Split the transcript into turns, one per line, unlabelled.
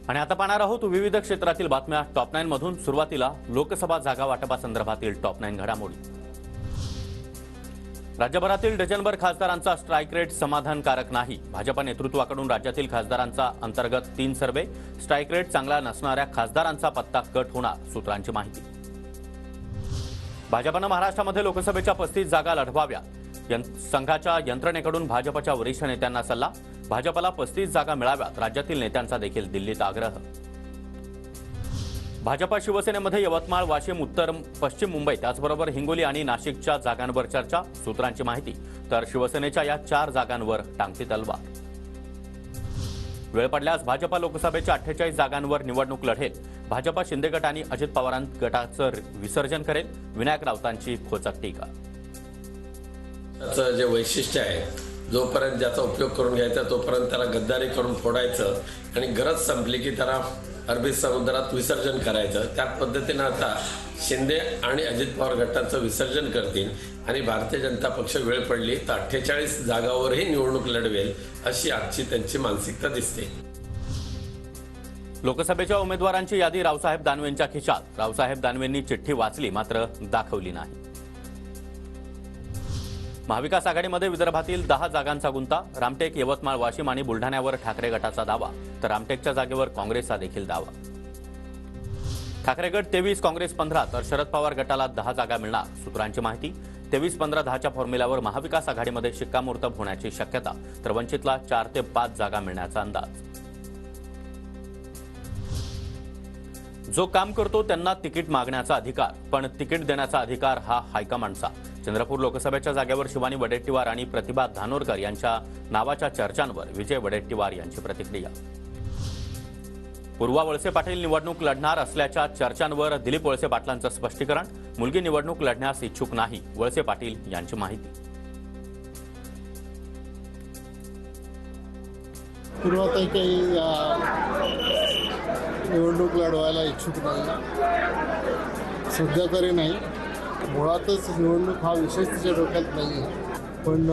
आणि आता पाहणार आहोत विविध क्षेत्रातील बातम्या टॉप 9 मधून। सुरुवातीला लोकसभा जागा वाटपासंदर्भातील टॉप 9 घडामोडी। राज्यभरातील डझनभर खासदारांचा स्ट्राईक रेट समाधानकारक नाही। भाजप नेतृत्वाकडून राज्यातील खासदारांचा अंतर्गत 3 सर्वे। स्ट्राईक रेट चांगला नसणाऱ्या खासदारांचा पत्ता कट होणार, सूत्रांची माहिती। भाजपने महाराष्ट्रामध्ये लोकसभेच्या 35 जागा लढवाव्या। संघाच्या यंत्रणेकडून भाजपच्या वरिष्ठ नेत्यांना सल्ला। भाजपला 35 जागा मिळाव्यात, राज्यातील नेत्यांचा देखील दिल्लीत आग्रह। भाजप शिवसेनेमध्ये यवतमाळ, वाशिम, उत्तर पश्चिम मुंबई त्याचबरोबर हिंगोली आणि नाशिकच्या जागांवर चर्चा, सूत्रांची माहिती। तर शिवसेनेच्या या 4 जागांवर टांगती तलवार। वेळ पडल्यास भाजप लोकसभेच्या 48 जागांवर निवडणूक लढेल। भाजप शिंदे गट आणि अजित पवार गटाचं विसर्जन करेल, विनायक राऊतांची खोचक टीका।
त्याचं जे वैशिष्ट्य आहे, जोपर्यंत ज्याचा उपयोग करून घ्यायचा तोपर्यंत त्याला गद्दारी करून फोडायचं आणि गरज संपली की त्याला अरबी समुद्रात विसर्जन करायचं। त्याच पद्धतीनं आता शिंदे आणि अजित पवार गटाचं विसर्जन करतील आणि भारतीय जनता पक्ष वेळ पडली तर 48 जागावरही निवडणूक लढवेल, अशी आजची त्यांची मानसिकता दिसते।
लोकसभेच्या उमेदवारांची यादी रावसाहेब दानवेंच्या खिशात। रावसाहेब दानवेंनी चिठ्ठी वाचली मात्र दाखवली नाही। महाविकास आघाडीमध्ये विदर्भातील 10 जागांचा गुंता। रामटेक, यवतमाळ, वाशिम आणि बुलढाण्यावर ठाकरे गटाचा दावा, तर रामटेकच्या जागेवर काँग्रेसचा देखील दावा। ठाकरे गट 23, काँग्रेस 15, तर शरद पवार गटाला 10 जागा मिळणार, सूत्रांची माहिती। 23-15-10च्या फॉर्म्युल्यावर महाविकास आघाडीमध्ये शिक्कामोर्तब होण्याची शक्यता, तर वंचितला 4 ते 5 जागा मिळण्याचा अंदाज। जो काम करतो त्यांना तिकीट मागण्याचा अधिकार, पण तिकीट देण्याचा अधिकार हा हायकमांडचा। चंद्रपूर लोकसभेच्या जागेवर शिवानी वडेट्टीवार आणि प्रतिभा धानोरकर यांच्या नावाच्या चर्चांवर विजय वडेट्टीवार यांची प्रतिक्रिया। पूर्वा वळसे पाटील निवडणूक लढणार असल्याच्या चर्चांवर दिलीप वळसे पाटलांचं स्पष्टीकरण। मुलगी निवडणूक लढण्यास इच्छुक नाही, वळसे पाटील यांची माहिती।
पूर्वाताई काही निवडणूक लढवायला इच्छुक नाही, सध्या तरी नाही। मुळातच निवडणूक हा विषय तिच्या डोक्यात नाही आहे, पण